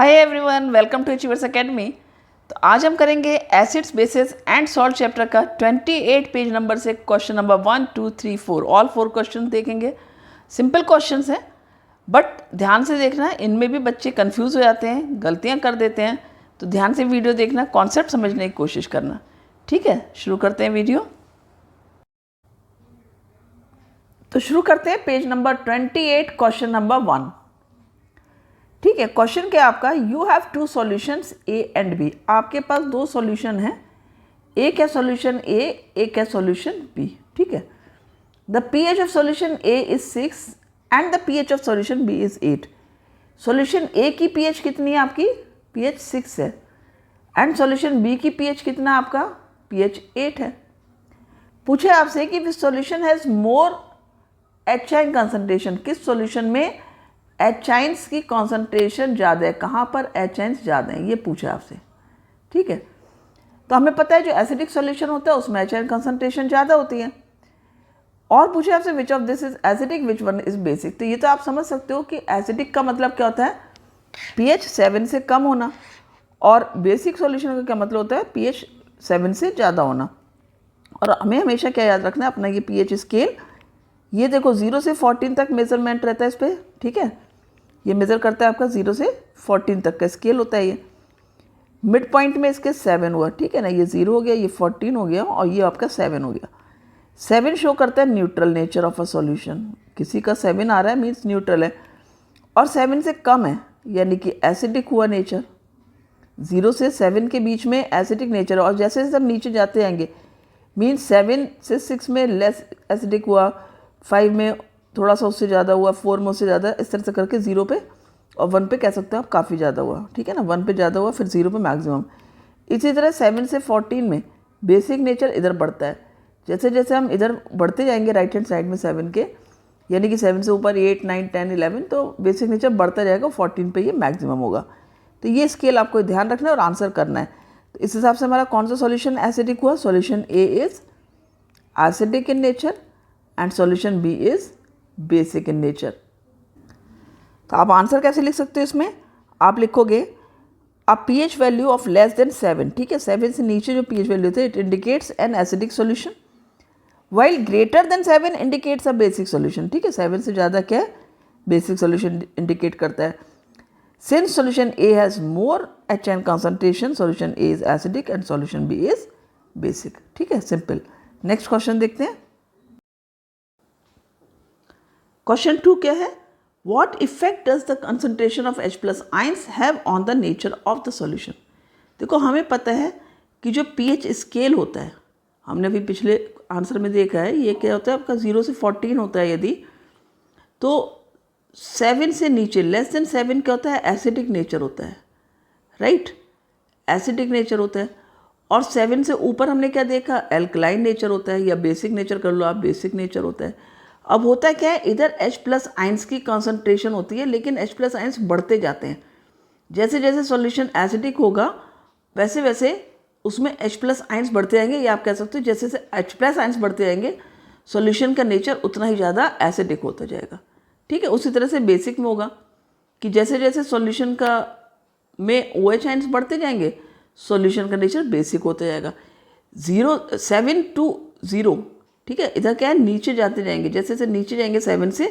Hi everyone, welcome to Achievers Academy. तो आज हम करेंगे acids bases and salt chapter का 28 पेज नंबर से क्वेश्चन नंबर 1 2 3 4 ऑल 4 क्वेश्चन देखेंगे। सिंपल क्वेश्चंस हैं बट ध्यान से देखना, इनमें भी बच्चे कंफ्यूज हो जाते हैं, गलतियां कर देते हैं। तो ध्यान से वीडियो देखना, कॉन्सेप्ट समझने की कोशिश करना। ठीक है, शुरू करते हैं वीडियो। तो शुरू करते हैं पेज नंबर 28 क्वेश्चन नंबर 1। ठीक है, क्वेश्चन क्या आपका, you have two solutions A and B. आपके पास दो सॉल्यूशन हैं, एक है सॉल्यूशन ए, एक है सॉल्यूशन बी। ठीक है, the pH of solution A is 6 and the pH of solution B is 8। Solution A की पीएच कितनी है आपकी, पीएच 6 है, एंड सॉल्यूशन बी की पीएच कितना आपका, पीएच 8 है। पूछे आपसे कि which solution has more H ion concentration, किस सॉल्यूशन में एचाइंस की कॉन्सेंट्रेशन ज़्यादा है, कहाँ पर एचाइंस ज़्यादा है, ये पूछा आपसे। ठीक है, तो हमें पता है जो एसिडिक सॉल्यूशन होता है उसमें एचाइन कॉन्सेंट्रेशन ज़्यादा होती है। और पूछे आपसे which of this is acidic which one is basic. तो ये तो आप समझ सकते हो कि एसिडिक का मतलब क्या होता है, पीएच 7 से कम होना, और बेसिक सॉल्यूशन का क्या मतलब होता है, पीएच 7 से ज़्यादा होना। और हमें हमेशा क्या याद रखना है, अपना ये पीएच स्केल, ये देखो 0 से 14 तक मेजरमेंट रहता है इस पर। ठीक है, ये मेज़र करता है आपका 0 से 14 तक का स्केल होता है। ये मिड पॉइंट में इसके 7 हुआ, ठीक है ना, ये 0 हो गया, ये 14 हो गया और ये आपका 7 हो गया। 7 शो करता है neutral nature of a solution, किसी का 7 आ रहा है मीन्स न्यूट्रल है, और 7 से कम है यानी कि एसिडिक हुआ नेचर। 0 से 7 के बीच में एसिडिक नेचर, और जैसे जैसे हम नीचे जाते जाएंगे मीन्स 7 से 6 में लेस एसिडिक हुआ, 5 में थोड़ा सा उससे ज़्यादा हुआ, 4 में उससे ज़्यादा, इस तरह से करके 0 पे और 1 पे कह सकते हो आप काफ़ी ज़्यादा हुआ। ठीक है ना, 1 पे ज़्यादा हुआ, फिर 0 पे मैक्सिमम। इसी तरह 7 से 14 में बेसिक नेचर इधर बढ़ता है। जैसे जैसे हम इधर बढ़ते जाएंगे राइट हैंड साइड में 7 के, यानी कि 7 से ऊपर 8 9 10 11, तो बेसिक नेचर बढ़ता जाएगा, 14 पे ये मैक्सिमम होगा। तो ये स्केल आपको ध्यान रखना है और आंसर करना है। तो इस हिसाब से हमारा कौन सा सॉल्यूशन एसिडिक हुआ, solution A is acidic in nature and solution B is basic in nature. तो आप आंसर कैसे लिख सकते हो, इसमें आप लिखोगे a pH value of less than 7। ठीक है, 7 से नीचे जो पीएच वैल्यू थे, it indicates an acidic solution, while greater than 7 indicates a basic solution. ठीक है, 7 से ज़्यादा क्या है, बेसिक सॉल्यूशन इंडिकेट करता है। Since solution A has more H ion concentration, solution A is acidic and solution B is basic. ठीक है, सिंपल। नेक्स्ट क्वेश्चन देखते हैं। क्वेश्चन 2 क्या है, what effect does the concentration of H plus ions have on the nature of the solution. देखो, हमें पता है कि जो पीएच स्केल होता है, हमने अभी पिछले आंसर में देखा है, ये क्या होता है आपका 0 से 14 होता है यदि, तो 7 से नीचे लेस देन 7 क्या होता है, एसिडिक नेचर होता है, राइट, एसिडिक नेचर होता है। और 7 से ऊपर हमने क्या देखा, एल्कलाइन नेचर होता है, या बेसिक नेचर कर लो आप, बेसिक नेचर होता है। अब होता क्या है, इधर H प्लस आइंस की कॉन्सेंट्रेशन होती है, लेकिन H प्लस आइंस बढ़ते जाते हैं। जैसे जैसे सॉल्यूशन एसिडिक होगा वैसे वैसे उसमें H प्लस आइंस बढ़ते जाएंगे, या आप कह सकते हो जैसे जैसे H प्लस आइंस बढ़ते जाएंगे सॉल्यूशन का नेचर उतना ही ज़्यादा एसिडिक होता जाएगा। ठीक है, उसी तरह से बेसिक में होगा कि जैसे जैसे सॉल्यूशन का में OH आइंस बढ़ते जाएंगे सॉल्यूशन का नेचर बेसिक होता जाएगा। 7 to 0, ठीक है, इधर क्या है, नीचे जाते जाएंगे, जैसे जैसे नीचे जाएंगे 7 से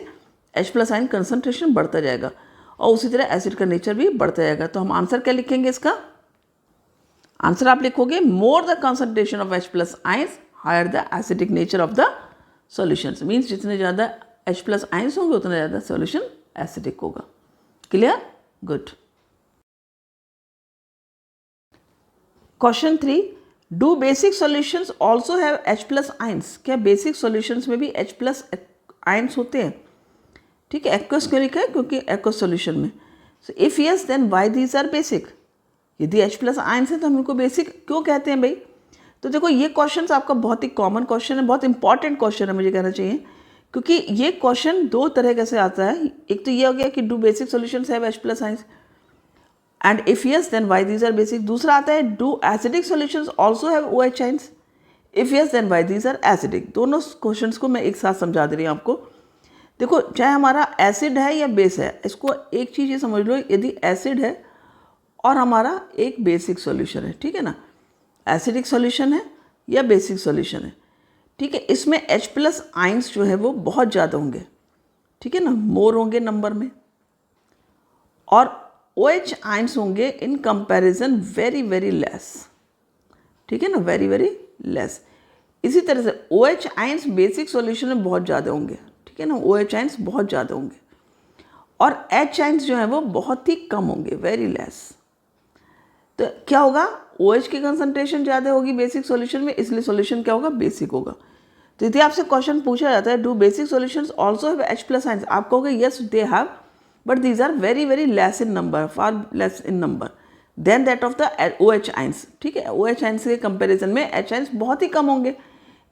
H प्लस आयन कंसनट्रेशन बढ़ता जाएगा, और उसी तरह एसिड का नेचर भी बढ़ता जाएगा। तो हम आंसर क्या लिखेंगे, इसका आंसर आप लिखोगे more the concentration of H plus ions higher the acidic nature of the solution. Means जितने ज़्यादा H प्लस आयंस होंगे उतना ज़्यादा सॉल्यूशन एसिडिक होगा। Clear, good. Question 3, do basic solutions also have H plus ions. क्या basic solutions में भी H plus ions होते हैं। ठीक है, एक्वस क्यों लिखा है, क्योंकि एक्वस सॉल्यूशन में। So if yes then why these are basic. यदि H प्लस आइंस है तो हम इनको बेसिक क्यों कहते हैं भाई। तो देखो, ये क्वेश्चन आपका बहुत ही कॉमन क्वेश्चन है, बहुत इंपॉर्टेंट क्वेश्चन है मुझे कहना चाहिए, क्योंकि ये क्वेश्चन दो तरह से आता है। एक तो ये हो गया कि do basic solutions have H plus ions, and if yes then why these are basic. दूसरा आता है do acidic solutions also have OH ions, if yes then why these are acidic. दोनों क्वेश्चंस को मैं एक साथ समझा दे रही हूँ आपको। देखो, चाहे हमारा एसिड है या बेस है, इसको एक चीज़ ये समझ लो, यदि एसिड है और हमारा एक बेसिक सॉल्यूशन है, ठीक है ना, एसिडिक सॉल्यूशन है या बेसिक सॉल्यूशन है, ठीक है। इसमें H+ आइंस जो है वो बहुत ज़्यादा होंगे, ठीक है ना, मोर होंगे नंबर में, और OH आइंस होंगे in comparison very very less, ठीक है ना, वेरी वेरी लेस। इसी तरह से OH आइंस बेसिक सॉल्यूशन में बहुत ज़्यादा होंगे, ठीक है ना, OH आइंस बहुत ज़्यादा होंगे, और H आइंस जो है वो बहुत ही कम होंगे, वेरी लेस। तो क्या होगा, OH की कंसंट्रेशन ज़्यादा होगी बेसिक सॉल्यूशन में, इसलिए सॉल्यूशन क्या होगा, बेसिक होगा। तो यदि आपसे क्वेश्चन पूछा जाता है do basic solutions also have H+ ions, आप कहोगे yes they have, but these are very very less in number, far less in number than that of the OH ions, ठीक है। OH आइंस के comparison में H ions बहुत ही कम होंगे,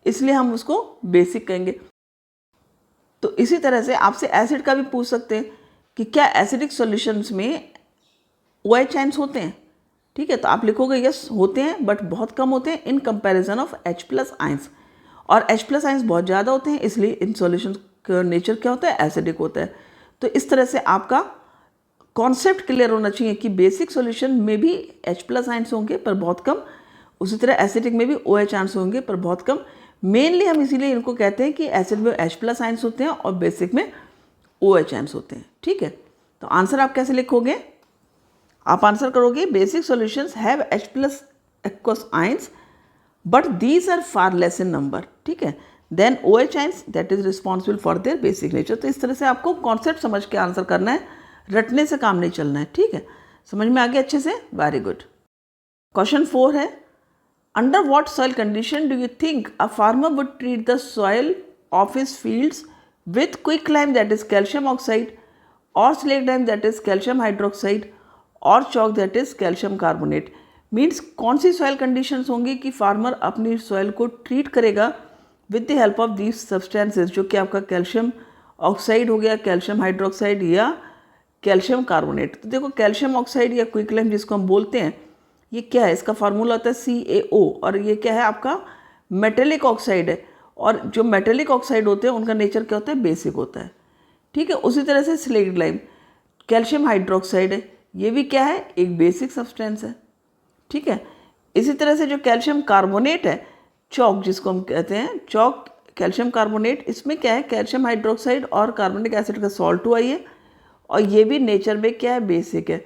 इसलिए हम उसको बेसिक कहेंगे। तो इसी तरह से आपसे एसिड का भी पूछ सकते हैं कि क्या एसिडिक सॉल्यूशंस में OH आइंस होते हैं, ठीक है। तो आप लिखोगे यस होते हैं, बट बहुत कम होते हैं in comparison of H+ ions, और H+ आइंस बहुत ज़्यादा होते हैं, इसलिए इन सॉल्यूशन का नेचर क्या होता है, एसिडिक होता है। तो इस तरह से आपका कॉन्सेप्ट क्लियर होना चाहिए कि बेसिक सॉल्यूशन में भी H+ आइंस होंगे पर बहुत कम, उसी तरह एसिडिक में भी OH आइंस होंगे पर बहुत कम। मेनली हम इसीलिए इनको कहते हैं कि एसिड में H+ आइंस होते हैं और बेसिक में OH आइंस होते हैं, ठीक है। तो आंसर आप कैसे लिखोगे, आप आंसर करोगे basic solutions have H+ aqueous ions but these are far less in number, ठीक है, then OH ions that is responsible for their basic nature. तो इस तरह से आपको कॉन्सेप्ट समझ के आंसर करना है, रटने से काम नहीं चलना है, ठीक है। समझ में आ गया अच्छे से, वेरी गुड। क्वेश्चन 4 है, under what soil condition do you think a farmer would treat the soil of his fields with quicklime that is calcium oxide, और slaked lime that is calcium hydroxide, और chalk that is calcium carbonate. Means कौन सी soil conditions होंगी कि farmer अपनी soil को treat करेगा with the help of these substances, जो कि आपका कैल्शियम ऑक्साइड हो गया, कैल्शियम हाइड्रोक्साइड या कैल्शियम कार्बोनेट। तो देखो कैल्शियम ऑक्साइड या क्विकलाइम जिसको हम बोलते हैं, ये क्या है, इसका फार्मूला होता है CaO, और ये क्या है आपका मेटेलिक ऑक्साइड है, और जो मेटेलिक ऑक्साइड होते हैं उनका नेचर क्या होता है, बेसिक होता है, ठीक है। उसी तरह से स्लेट लाइम कैल्शियम हाइड्रोक्साइड है, ये भी क्या है, एक बेसिक सब्सटेंस है, ठीक है। इसी तरह से जो कैल्शियम कार्बोनेट है, चौक जिसको हम कहते हैं, चौक कैल्शियम कार्बोनेट, इसमें क्या है, कैल्शियम हाइड्रोक्साइड और कार्बोनिक एसिड का सॉल्ट हुआ है, और ये भी नेचर में क्या है, बेसिक है।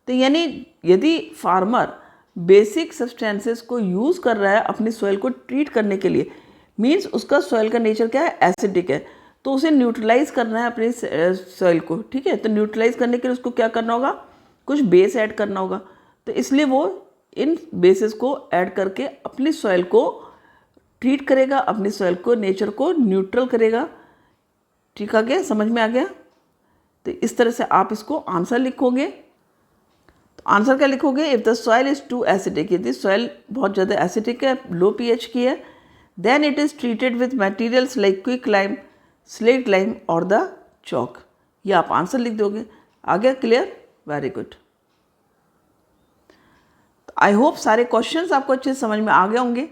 तो यानी यदि फार्मर बेसिक सब्सटेंसेस को यूज़ कर रहा है अपनी सॉइल को ट्रीट करने के लिए, मीन्स उसका सॉइल का नेचर क्या है, एसिडिक है, तो उसे न्यूट्रलाइज करना है अपनी सॉइल को, ठीक है। तो न्यूट्रलाइज करने के लिए उसको क्या करना होगा, कुछ बेस ऐड करना होगा, तो इसलिए वो इन बेसिस को ऐड करके अपनी सॉइल को ट्रीट करेगा, अपनी सॉइल को, नेचर को न्यूट्रल करेगा, ठीक आ गया, समझ में आ गया। तो इस तरह से आप इसको आंसर लिखोगे। तो आंसर क्या लिखोगे, if the soil is too acidic, यदि सॉइल बहुत ज़्यादा एसिडिक है, लो pH की है, then it is treated with materials like quick lime, slate lime और द चौक। ये आप आंसर लिख दोगे। आ गया clear, very good. I hope सारे क्वेश्चंस आपको अच्छे से समझ में आ गए होंगे।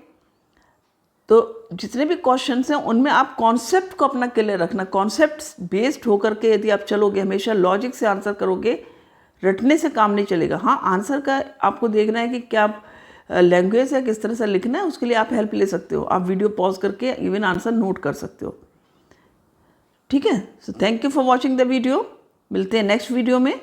तो जितने भी क्वेश्चंस हैं उनमें आप कॉन्सेप्ट को अपना क्लियर रखना, कॉन्सेप्ट बेस्ड होकर के यदि आप चलोगे, हमेशा लॉजिक से आंसर करोगे, रटने से काम नहीं चलेगा। हाँ, आंसर का आपको देखना है कि क्या लैंग्वेज है, किस तरह से लिखना है, उसके लिए आप हेल्प ले सकते हो, आप वीडियो पॉज करके इवन आंसर नोट कर सकते हो, ठीक है। So thank you for watching the video, मिलते हैं नेक्स्ट वीडियो में।